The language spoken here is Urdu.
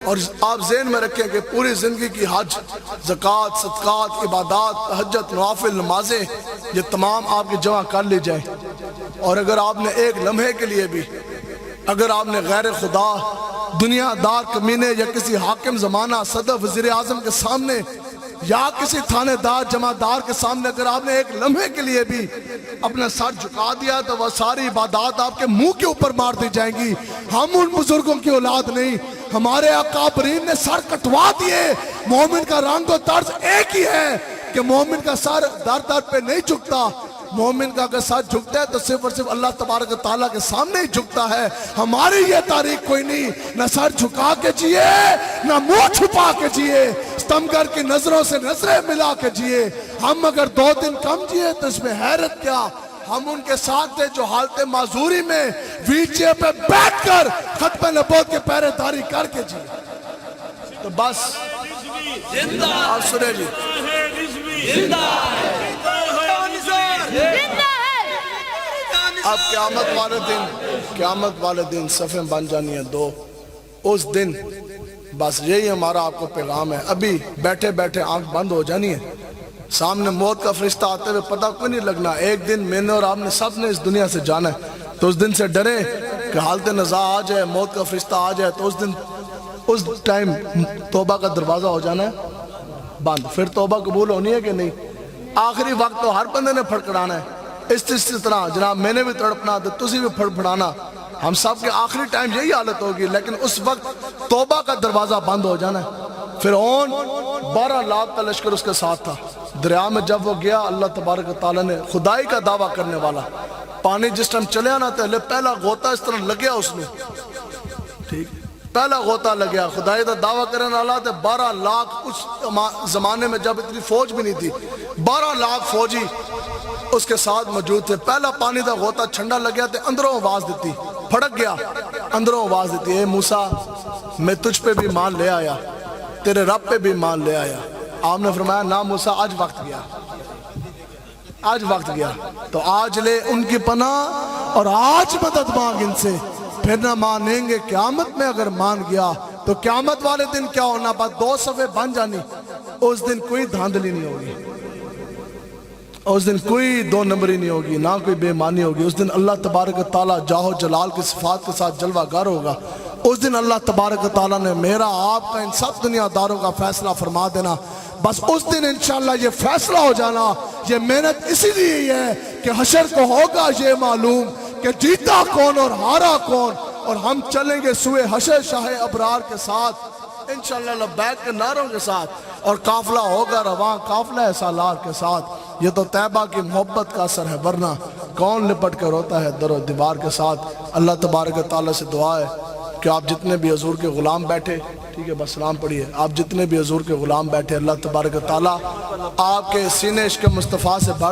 اور آپ ذہن میں رکھیں کہ پوری زندگی کی حج، زکوٰۃ، صدقات، عبادات، تہجد، نوافل، نمازیں یہ تمام آپ کی جمع کر لی جائیں، اور اگر آپ نے ایک لمحے کے لیے بھی اگر آپ نے غیر خدا، دنیا دار کمینے یا کسی حاکم زمانہ، صدر، وزیر اعظم کے سامنے یا کسی تھانے دار، جمعدار کے سامنے اگر آپ نے ایک لمحے کے لیے بھی اپنا سر جھکا دیا تو وہ ساری عبادات آپ کے منہ کے اوپر مار دی جائیں گی۔ ہم ان بزرگوں کی اولاد نہیں، ہمارے اکابرین نے سر کٹوا دیے۔ مومن کا رنگ و طرز ایک ہی ہے کہ مومن کا سر در در پہ نہیں جھکتا، مومن کا اگر سر جھکتا ہے تو صرف اور صرف اللہ تبارک و تعالیٰ کے سامنے ہی جھکتا ہے۔ ہماری یہ تاریخ کوئی نہیں، نہ سر جھکا کے جیے نہ منہ چھپا کے جیے، ستمگر کی نظروں سے نظریں ملا کے جیے۔ ہم اگر 2 دن کم جیے تو اس میں حیرت کیا، ہم ان کے ساتھ تھے جو حالت معذوری میں ویچے پہ بیٹھ کر ختم نبوت کے پہرے داری کر کے جیے۔ تو بس آپ سنیں جی، اب قیامت والے دن صفیں بن جانی ہیں 2۔ اس دن بس یہی ہمارا آپ کو پیغام ہے۔ ابھی بیٹھے بیٹھے آنکھ بند ہو جانی ہے، سامنے موت کا فرشتہ آتے ہوئے پتہ کوئی نہیں لگنا۔ ایک دن میں نے اور آپ نے سب نے اس دنیا سے جانا ہے، تو اس دن سے ڈرے کہ حالت نزاع آ جائے، موت کا فرشتہ آ جائے تو اس ٹائم توبہ کا دروازہ ہو جانا ہے بند۔ پھر توبہ قبول ہونی ہے کہ نہیں؟ آخری وقت تو ہر بندے نے پھڑکڑانا ہے۔ اس طرح جناب میں نے بھی تڑپنا تو تسی بھی پھڑپڑانا، ہم سب کے آخری ٹائم یہی حالت ہوگی، لیکن اس وقت توبہ کا دروازہ بند ہو جانا ہے۔ فرعون 12 لاکھ کا لشکر اس کے ساتھ تھا، دریا میں جب وہ گیا اللہ تبارک و تعالیٰ نے خدائی کا دعویٰ کرنے والا، پانی جس ٹائم چلے آنا تھے پہلا غوطہ اس طرح لگیا اس نے، ٹھیک پہلا غوطہ لگیا، خدائی کا دعویٰ کرنے والا تھے 12 لاکھ۔ اس زمانے میں جب اتنی فوج بھی نہیں تھی، 12 لاکھ فوجی اس کے ساتھ موجود تھے۔ پہلا پانی دا غوطہ چھنڈا لگیا تھے، اندروں آواز دیتی، پھڑک گیا، اندروں آواز دیتی، اے موسیٰ میں تجھ پہ بھی مان لے آیا، تیرے رب پہ بھی مان لے آیا۔ آپ نے فرمایا نا موسیٰ آج وقت گیا، آج وقت گیا، تو آج لے ان کی پناہ اور آج مدد مانگ ان سے، پھر نہ مانیں گے قیامت میں اگر مان گیا تو قیامت والے دن کیا ہونا، بس 2 صفحے بن جانی۔ اس دن کوئی دھاندلی نہیں ہوگی، اس دن کوئی 2 نمبری نہیں ہوگی، نہ کوئی بے مانی ہوگی۔ اس دن اللہ تبارک و تعالیٰ جاہ و جلال کی صفات کے ساتھ جلوہ گر ہوگا۔ اس دن اللہ تبارک و تعالیٰ نے میرا آپ کا ان سب دنیا داروں کا فیصلہ فرما دینا۔ بس اس دن انشاءاللہ یہ فیصلہ ہو جانا، یہ محنت اسی لیے ہی ہے کہ حشر کو ہوگا یہ معلوم کہ جیتا کون اور ہارا کون، اور ہم چلیں گے سوئے حشر شاہ ابرار کے ساتھ انشاءاللہ لبیک کے نعروں کے ساتھ، اور قافلہ ہوگا رواں قافلہ سالار کے ساتھ۔ یہ تو طیبہ کی محبت کا اثر ہے، ورنہ کون لپٹ کر روتا ہے در و دیوار کے ساتھ۔ اللہ تبارک و تعالیٰ سے دعا ہے کہ آپ جتنے بھی حضور کے غلام بیٹھے، ٹھیک ہے بس سلام پڑھیے، آپ جتنے بھی حضور کے غلام بیٹھے اللہ تبارک و تعالیٰ آپ کے سینے عشق مصطفیٰ سے بھر